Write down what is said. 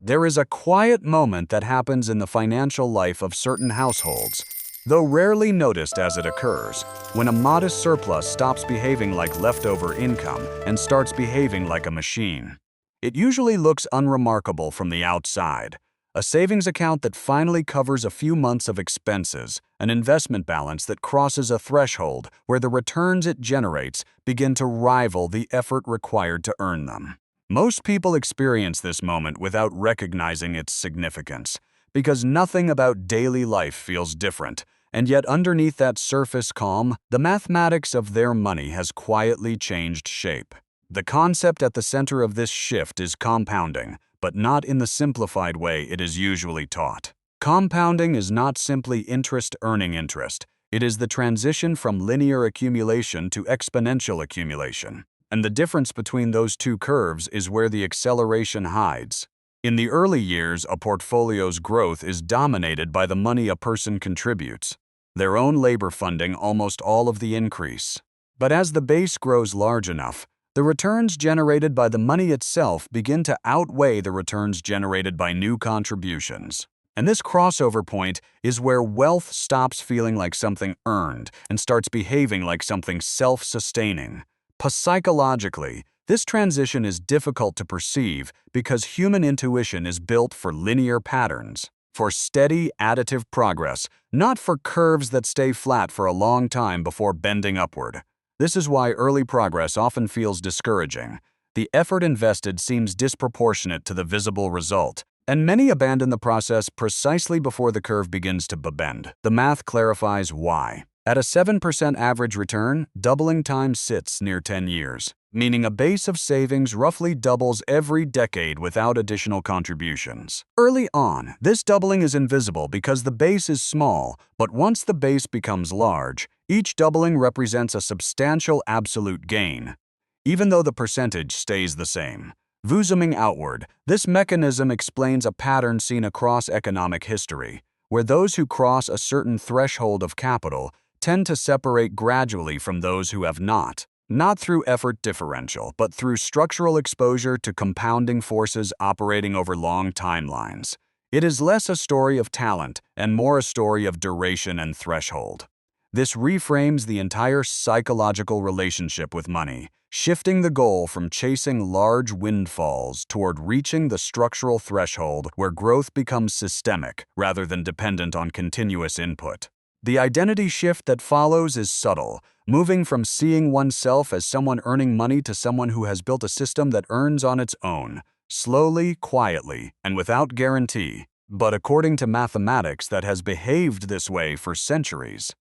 There is a quiet moment that happens in the financial life of certain households, though rarely noticed as it occurs, when a modest surplus stops behaving like leftover income and starts behaving like a machine. It usually looks unremarkable from the outside. A savings account that finally covers a few months of expenses, an investment balance that crosses a threshold where the returns it generates begin to rival the effort required to earn them. Most people experience this moment without recognizing its significance, because nothing about daily life feels different, and yet underneath that surface calm, the mathematics of their money has quietly changed shape. The concept at the center of this shift is compounding, but not in the simplified way it is usually taught. Compounding is not simply interest earning interest. It is the transition from linear accumulation to exponential accumulation. And the difference between those two curves is where the acceleration hides. In the early years, a portfolio's growth is dominated by the money a person contributes, their own labor funding almost all of the increase. But as the base grows large enough, the returns generated by the money itself begin to outweigh the returns generated by new contributions. And this crossover point is where wealth stops feeling like something earned and starts behaving like something self-sustaining. Psychologically, this transition is difficult to perceive because human intuition is built for linear patterns, for steady additive progress, not for curves that stay flat for a long time before bending upward. This is why early progress often feels discouraging. The effort invested seems disproportionate to the visible result, and many abandon the process precisely before the curve begins to bend. The math clarifies why. At a 7% average return, doubling time sits near 10 years, meaning a base of savings roughly doubles every decade without additional contributions. Early on, this doubling is invisible because the base is small, but once the base becomes large, each doubling represents a substantial absolute gain, even though the percentage stays the same. Zooming outward, this mechanism explains a pattern seen across economic history, where those who cross a certain threshold of capital tend to separate gradually from those who have not through effort differential, but through structural exposure to compounding forces operating over long timelines. It is less a story of talent and more a story of duration and threshold. This reframes the entire psychological relationship with money, shifting the goal from chasing large windfalls toward reaching the structural threshold where growth becomes systemic rather than dependent on continuous input. The identity shift that follows is subtle, moving from seeing oneself as someone earning money to someone who has built a system that earns on its own, slowly, quietly, and without guarantee, but according to mathematics that has behaved this way for centuries.